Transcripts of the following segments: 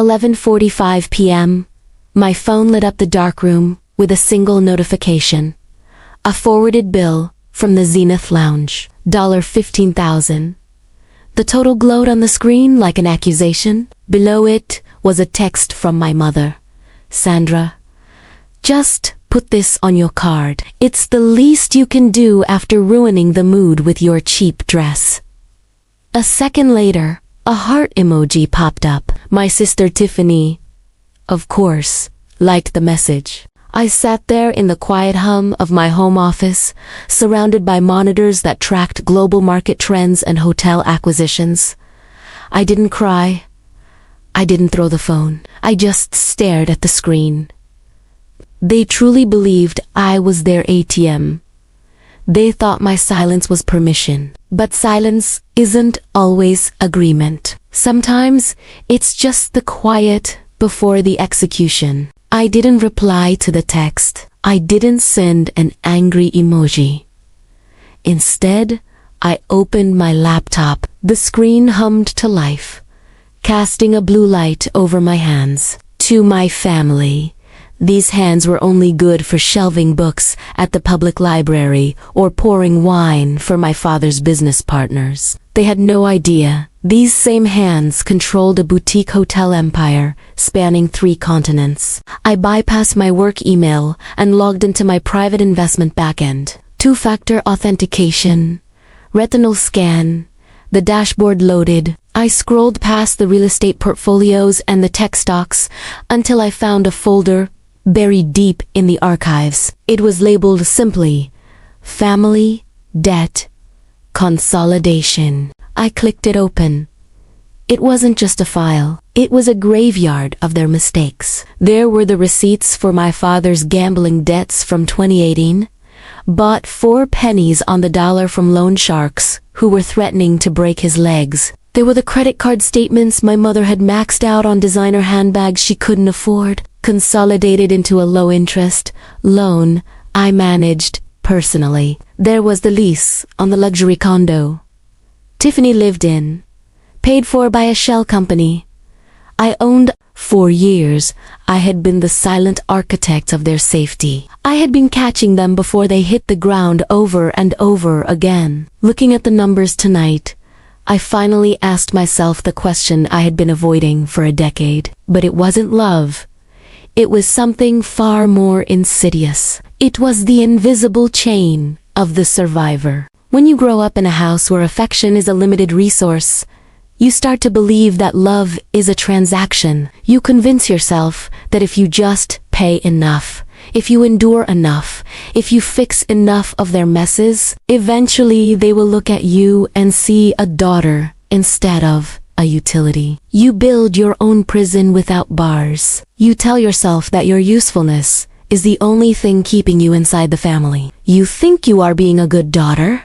11:45 p.m. My phone lit up the darkroom with a single notification. A forwarded bill from the Zenith Lounge. $15,000. The total glowed on the screen like an accusation. Below it was a text from my mother. Sandra, just put this on your card. It's the least you can do after ruining the mood with your cheap dress. A second later, a heart emoji popped up. My sister Tiffany, of course, liked the message. I sat there in the quiet hum of my home office, surrounded by monitors that tracked global market trends and hotel acquisitions. I didn't cry. I didn't throw the phone. I just stared at the screen. They truly believed I was their ATM. They thought my silence was permission. But silence isn't always agreement. Sometimes it's just the quiet before the execution. I didn't reply to the text. I didn't send an angry emoji. Instead, I opened my laptop. The screen hummed to life, casting a blue light over my hands. To my family, these hands were only good for shelving books at the public library or pouring wine for my father's business partners. They had no idea. These same hands controlled a boutique hotel empire spanning 3 continents. I bypassed my work email and logged into my private investment backend. 2-factor authentication, retinal scan, the dashboard loaded. I scrolled past the real estate portfolios and the tech stocks until I found a folder buried deep in the archives. It was labeled simply, Family Debt Consolidation. I clicked it open. It wasn't just a file. It was a graveyard of their mistakes. There were the receipts for my father's gambling debts from 2018, bought 4 pennies on the dollar from loan sharks who were threatening to break his legs. There were the credit card statements my mother had maxed out on designer handbags she couldn't afford, consolidated into a low-interest loan I managed personally. There was the lease on the luxury condo Tiffany lived in, paid for by a shell company I owned. For years, I had been the silent architect of their safety. I had been catching them before they hit the ground over and over again. Looking at the numbers tonight, I finally asked myself the question I had been avoiding for a decade. But it wasn't love. It was something far more insidious. It was the invisible chain of the survivor. When you grow up in a house where affection is a limited resource, you start to believe that love is a transaction. You convince yourself that if you just pay enough, if you endure enough, if you fix enough of their messes, eventually they will look at you and see a daughter instead of a utility. You build your own prison without bars. You tell yourself that your usefulness is the only thing keeping you inside the family. You think you are being a good daughter,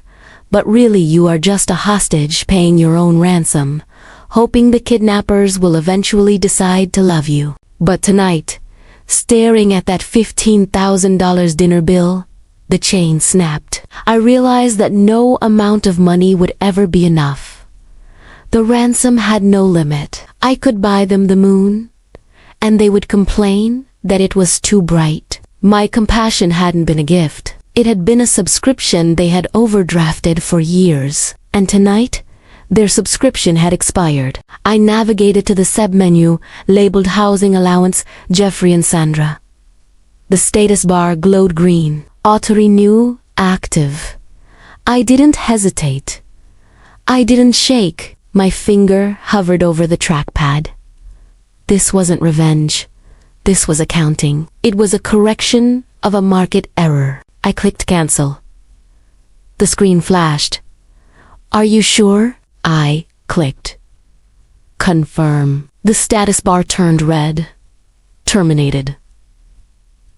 but really you are just a hostage paying your own ransom, hoping the kidnappers will eventually decide to love you. But tonight, staring at that $15,000 dinner bill, the chain snapped. I realized that no amount of money would ever be enough. The ransom had no limit. I could buy them the moon, and they would complain that it was too bright. My compassion hadn't been a gift. It had been a subscription they had overdrafted for years, and tonight, their subscription had expired. I navigated to the sub-menu, labeled Housing Allowance, Jeffrey and Sandra. The status bar glowed green. Auto-renew, active. I didn't hesitate. I didn't shake. My finger hovered over the trackpad. This wasn't revenge. This was accounting. It was a correction of a market error. I clicked cancel. The screen flashed. Are you sure? I clicked confirm. The status bar turned red. Terminated.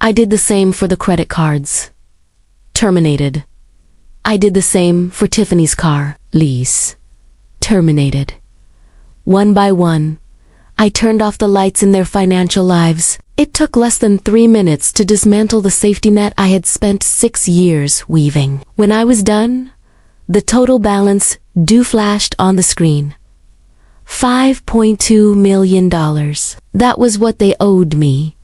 I did the same for the credit cards. Terminated. I did the same for Tiffany's car lease. Terminated. One by one, I turned off the lights in their financial lives. It took less than 3 minutes to dismantle the safety net I had spent 6 years weaving. When I was done, the total balance due flashed on the screen. $5.2 million. That was what they owed me,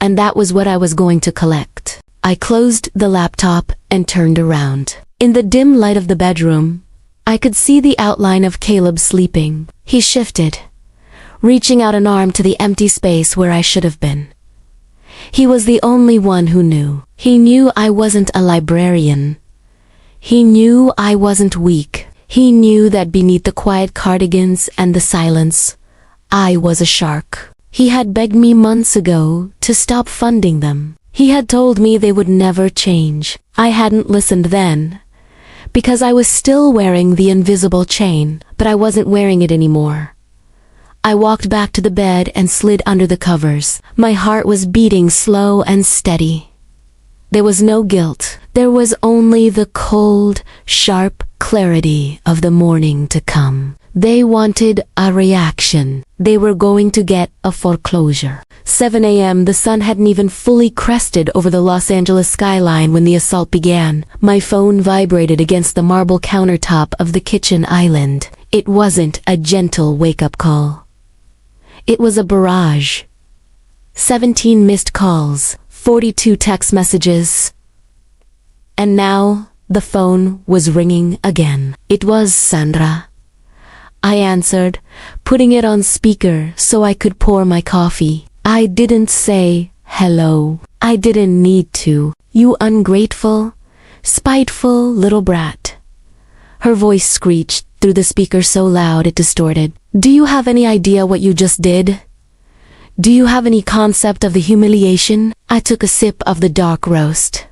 and that was what I was going to collect. I closed the laptop and turned around. In the dim light of the bedroom, I could see the outline of Caleb sleeping. He shifted, reaching out an arm to the empty space where I should have been. He was the only one who knew. He knew I wasn't a librarian. He knew I wasn't weak. He knew that beneath the quiet cardigans and the silence, I was a shark. He had begged me months ago to stop funding them. He had told me they would never change. I hadn't listened then, because I was still wearing the invisible chain, but I wasn't wearing it anymore. I walked back to the bed and slid under the covers. My heart was beating slow and steady. There was no guilt. There was only the cold, sharp clarity of the morning to come. They wanted a reaction. They were going to get a foreclosure. 7 a.m. The sun hadn't even fully crested over the Los Angeles skyline when the assault began. My phone vibrated against the marble countertop of the kitchen island. It wasn't a gentle wake-up call. It was a barrage. 17 missed calls, 42 text messages. And now the phone was ringing again. It was Sandra. I answered, putting it on speaker so I could pour my coffee. I didn't say hello. I didn't need to. You ungrateful, spiteful little brat. Her voice screeched through the speaker so loud it distorted. Do you have any idea what you just did? Do you have any concept of the humiliation? I took a sip of the dark roast.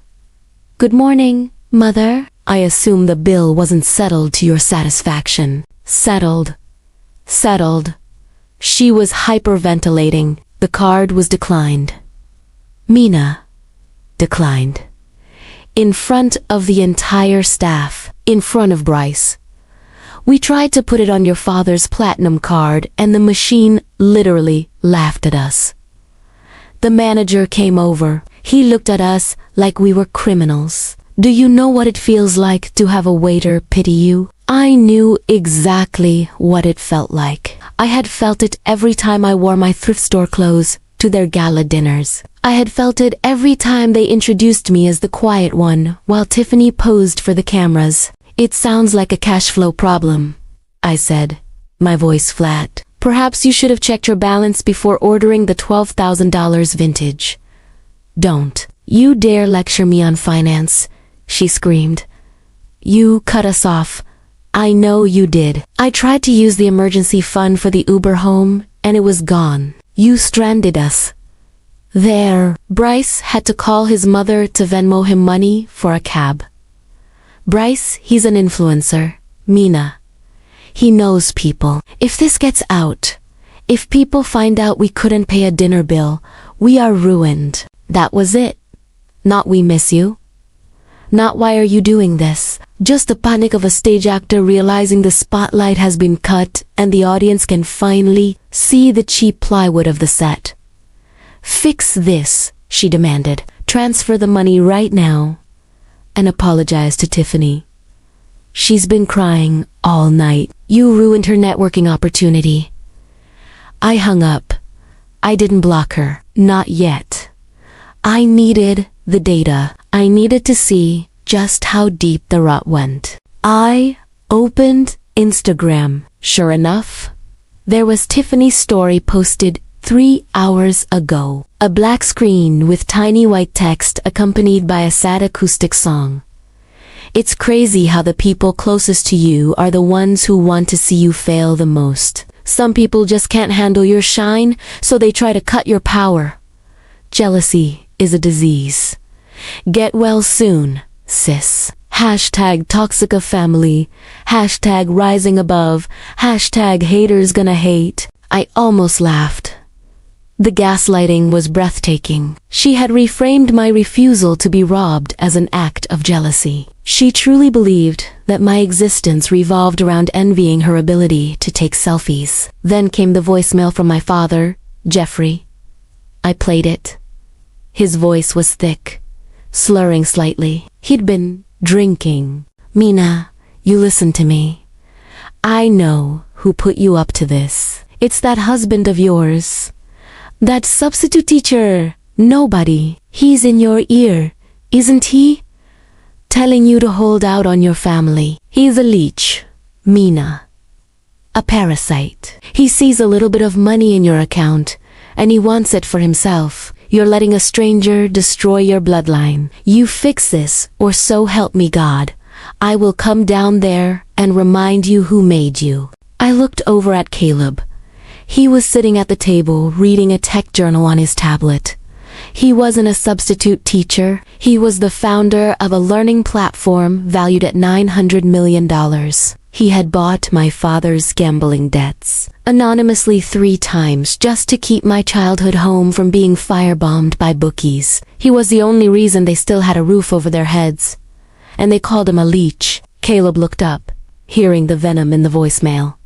Good morning, Mother. I assume the bill wasn't settled to your satisfaction. Settled. Settled. She was hyperventilating. The card was declined. Mina. Declined. In front of the entire staff. In front of Bryce. We tried to put it on your father's platinum card and the machine literally laughed at us. The manager came over. He looked at us like we were criminals. Do you know what it feels like to have a waiter pity you? I knew exactly what it felt like. I had felt it every time I wore my thrift store clothes to their gala dinners. I had felt it every time they introduced me as the quiet one while Tiffany posed for the cameras. It sounds like a cash flow problem, I said, my voice flat. Perhaps you should have checked your balance before ordering the $12,000 vintage. Don't. You dare lecture me on finance, she screamed. You cut us off. I know you did. I tried to use the emergency fund for the Uber home, and it was gone. You stranded us. There. Bryce had to call his mother to Venmo him money for a cab. Bryce, he's an influencer. Mina. He knows people. If this gets out, if people find out we couldn't pay a dinner bill, we are ruined. That was it. Not we miss you. Not why are you doing this. Just the panic of a stage actor realizing the spotlight has been cut and the audience can finally see the cheap plywood of the set. Fix this, she demanded. Transfer the money right now. And apologize to Tiffany. She's been crying all night. You ruined her networking opportunity. I hung up. I didn't block her. Not yet. I needed the data. I needed to see just how deep the rot went. I opened Instagram. Sure enough, there was Tiffany's story posted 3 hours ago. A black screen with tiny white text accompanied by a sad acoustic song. It's crazy how the people closest to you are the ones who want to see you fail the most. Some people just can't handle your shine, so they try to cut your power. Jealousy is a disease. Get well soon, sis. Hashtag toxica family. Hashtag rising above. Hashtag haters gonna hate. I almost laughed. The gaslighting was breathtaking. She had reframed my refusal to be robbed as an act of jealousy. She truly believed that my existence revolved around envying her ability to take selfies. Then came the voicemail from my father, Jeffrey. I played it. His voice was thick, slurring slightly. He'd been drinking. Mina, you listen to me. I know who put you up to this. It's that husband of yours. That substitute teacher. Nobody. He's in your ear, isn't he? Telling you to hold out on your family. He's a leech, Mina. A parasite. He sees a little bit of money in your account, and he wants it for himself. You're letting a stranger destroy your bloodline. You fix this, or so help me God. I will come down there and remind you who made you. I looked over at Caleb. He was sitting at the table reading a tech journal on his tablet. He wasn't a substitute teacher. He was the founder of a learning platform valued at $900 million. He had bought my father's gambling debts anonymously 3 times just to keep my childhood home from being firebombed by bookies. He was the only reason they still had a roof over their heads. And they called him a leech. Caleb looked up, hearing the venom in the voicemail.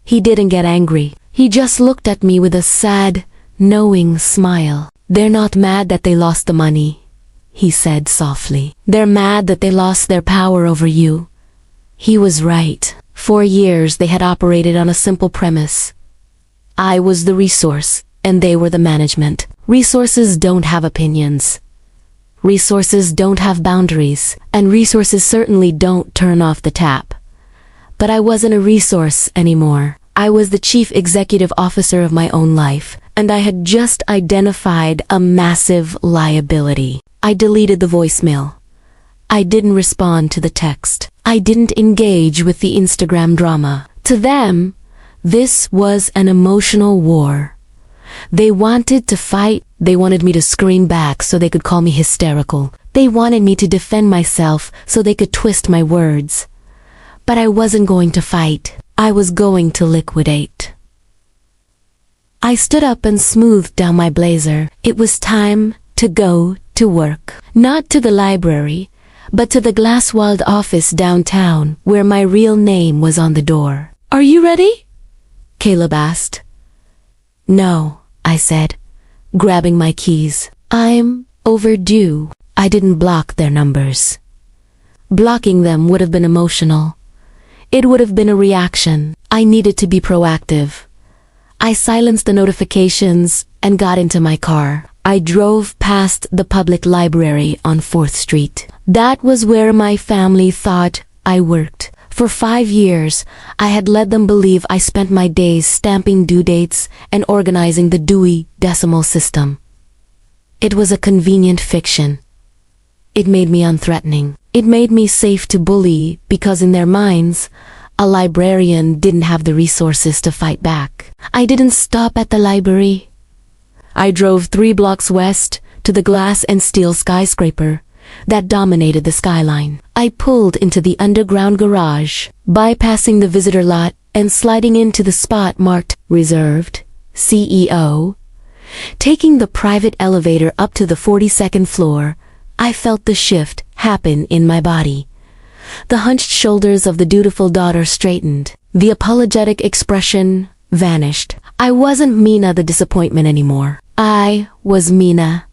He didn't get angry. He just looked at me with a sad, knowing smile. They're not mad that they lost the money, he said softly. They're mad that they lost their power over you. He was right. For years they had operated on a simple premise. I was the resource, and they were the management. Resources don't have opinions. Resources don't have boundaries, and resources certainly don't turn off the tap. But I wasn't a resource anymore. I was the chief executive officer of my own life, and I had just identified a massive liability. I deleted the voicemail. I didn't respond to the text. I didn't engage with the Instagram drama. To them, this was an emotional war. They wanted to fight. They wanted me to scream back so they could call me hysterical. They wanted me to defend myself so they could twist my words. But I wasn't going to fight. I was going to liquidate. I stood up and smoothed down my blazer. It was time to go to work. Not to the library, but to the glass-walled office downtown where my real name was on the door. Are you ready? Caleb asked. No, I said, grabbing my keys. I'm overdue. I didn't block their numbers. Blocking them would have been emotional. It would have been a reaction. I needed to be proactive. I silenced the notifications and got into my car. I drove past the public library on 4th Street. That was where my family thought I worked. For 5 years, I had led them believe I spent my days stamping due dates and organizing the Dewey Decimal System. It was a convenient fiction. It made me unthreatening. It made me safe to bully because in their minds, a librarian didn't have the resources to fight back. I didn't stop at the library. I drove 3 blocks west to the glass and steel skyscraper that dominated the skyline. I pulled into the underground garage, bypassing the visitor lot and sliding into the spot marked Reserved, CEO. Taking the private elevator up to the 42nd floor, I felt the shift happen in my body. The hunched shoulders of the dutiful daughter straightened. The apologetic expression vanished. I wasn't Mina the disappointment anymore. I was Mina,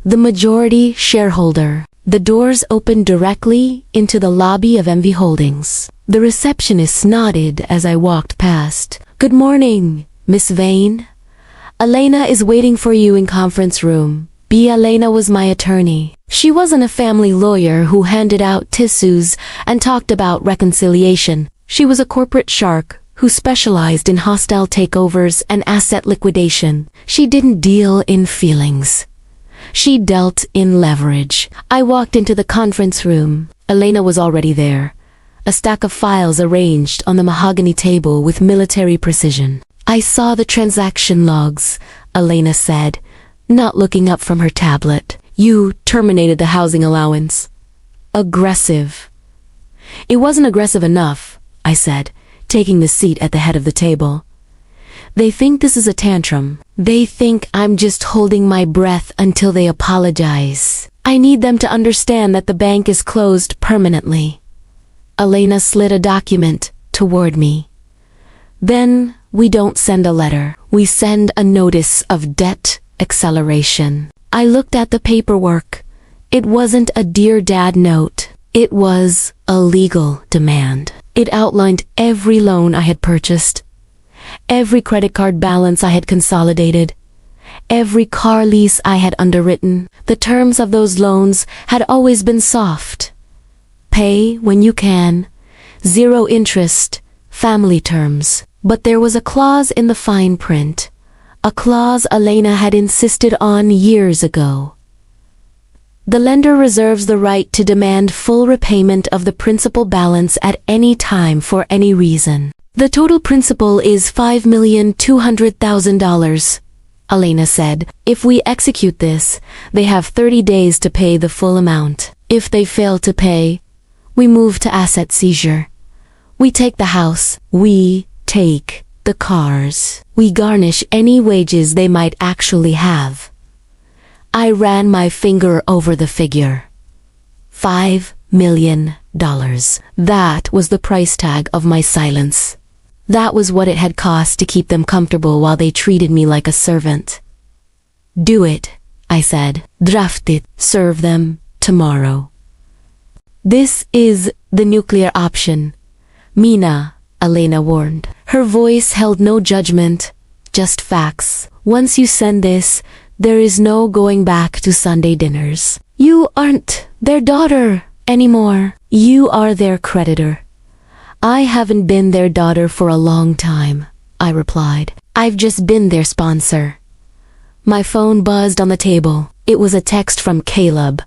the majority shareholder. The doors opened directly into the lobby of MV Holdings. The receptionist nodded as I walked past. Good morning, Miss Vane. Elena is waiting for you in conference room. Elena was my attorney. She wasn't a family lawyer who handed out tissues and talked about reconciliation. She was a corporate shark who specialized in hostile takeovers and asset liquidation. She didn't deal in feelings. She dealt in leverage. I walked into the conference room. Elena was already there, a stack of files arranged on the mahogany table with military precision. I saw the transaction logs, Elena said, not looking up from her tablet. You terminated the housing allowance. Aggressive. It wasn't aggressive enough, I said, taking the seat at the head of the table. They think this is a tantrum. They think I'm just holding my breath until they apologize. I need them to understand that the bank is closed permanently. Elena slid a document toward me. Then we don't send a letter. We send a notice of debt acceleration. I looked at the paperwork. It wasn't a Dear Dad note. It was a legal demand. It outlined every loan I had purchased, every credit card balance I had consolidated, every car lease I had underwritten. The terms of those loans had always been soft. Pay when you can, 0 interest, family terms. But there was a clause in the fine print, a clause Elena had insisted on years ago. The lender reserves the right to demand full repayment of the principal balance at any time for any reason. The total principal is $5,200,000, Elena said. If we execute this, they have 30 days to pay the full amount. If they fail to pay, we move to asset seizure. We take the house. We take the cars. We garnish any wages they might actually have. I ran my finger over the figure. $5 million. That was the price tag of my silence. That was what it had cost to keep them comfortable while they treated me like a servant. Do it, I said. Draft it. Serve them tomorrow. This is the nuclear option, Mina, Elena warned. Her voice held no judgment, just facts. Once you send this, there is no going back to Sunday dinners. You aren't their daughter anymore. You are their creditor. I haven't been their daughter for a long time, I replied. I've just been their sponsor. My phone buzzed on the table. It was a text from Caleb.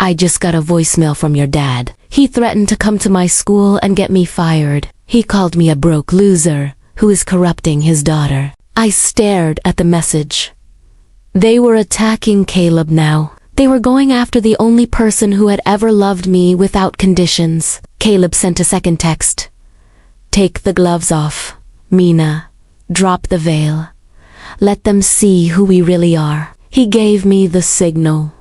I just got a voicemail from your dad. He threatened to come to my school and get me fired. He called me a broke loser who is corrupting his daughter. I stared at the message. They were attacking Caleb now. They were going after the only person who had ever loved me without conditions. Caleb sent a second text. Take the gloves off, Mina. Drop the veil. Let them see who we really are. He gave me the signal.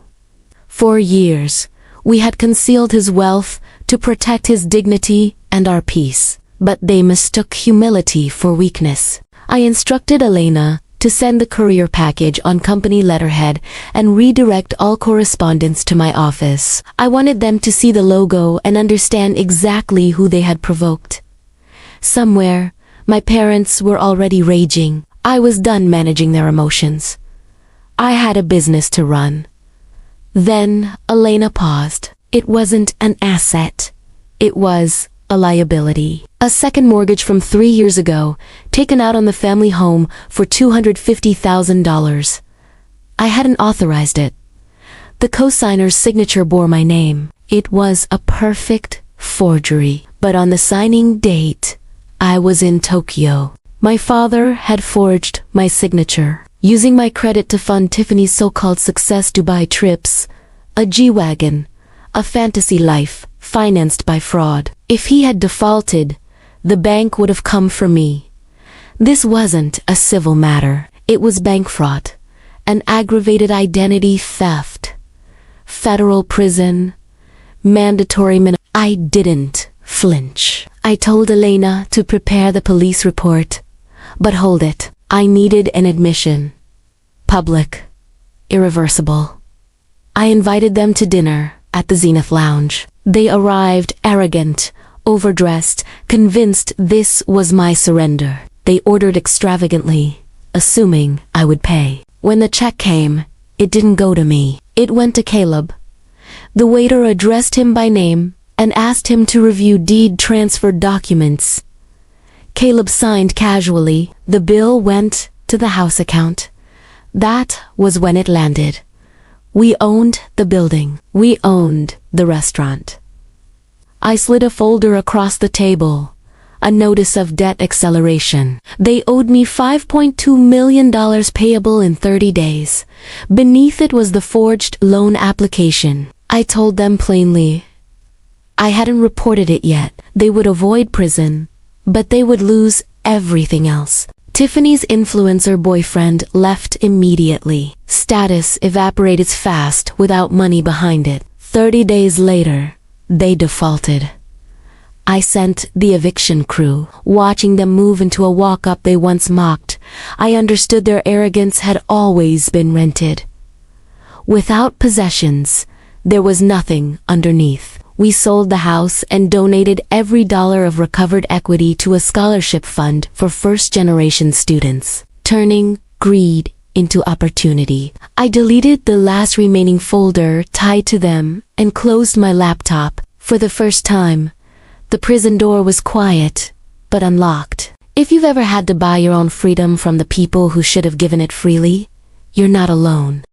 For years, we had concealed his wealth to protect his dignity and our peace. But they mistook humility for weakness. I instructed Elena to send the courier package on company letterhead and redirect all correspondence to my office. I wanted them to see the logo and understand exactly who they had provoked. Somewhere, my parents were already raging. I was done managing their emotions. I had a business to run. Then Elena paused. It wasn't an asset. It was a liability. A second mortgage from 3 years ago, taken out on the family home for $250,000. I hadn't authorized it. The co-signer's signature bore my name. It was a perfect forgery. But on the signing date, I was in Tokyo. My father had forged my signature, using my credit to fund Tiffany's so-called success Dubai trips, a G-Wagon, a fantasy life, financed by fraud. If he had defaulted, the bank would have come for me. This wasn't a civil matter. It was bank fraud, an aggravated identity theft, federal prison, mandatory minimum. I didn't flinch. I told Elena to prepare the police report, but hold it. I needed an admission. Public. Irreversible. I invited them to dinner at the Zenith Lounge. They arrived arrogant, overdressed, convinced this was my surrender. They ordered extravagantly, assuming I would pay. When the check came, it didn't go to me. It went to Caleb. The waiter addressed him by name and asked him to review deed transfer documents. Caleb signed casually. The bill went to the house account. That was when it landed. We owned the building. We owned the restaurant. I slid a folder across the table, a notice of debt acceleration. They owed me $5.2 million payable in 30 days. Beneath it was the forged loan application. I told them plainly, I hadn't reported it yet. They would avoid prison, but they would lose everything else. Tiffany's influencer boyfriend left immediately. Status evaporated fast without money behind it. 30 days later, they defaulted. I sent the eviction crew. Watching them move into a walk-up they once mocked, I understood their arrogance had always been rented. Without possessions, there was nothing underneath. We sold the house and donated every dollar of recovered equity to a scholarship fund for first-generation students, turning greed into opportunity. I deleted the last remaining folder tied to them and closed my laptop. For the first time, the prison door was quiet, but unlocked. If you've ever had to buy your own freedom from the people who should have given it freely, you're not alone.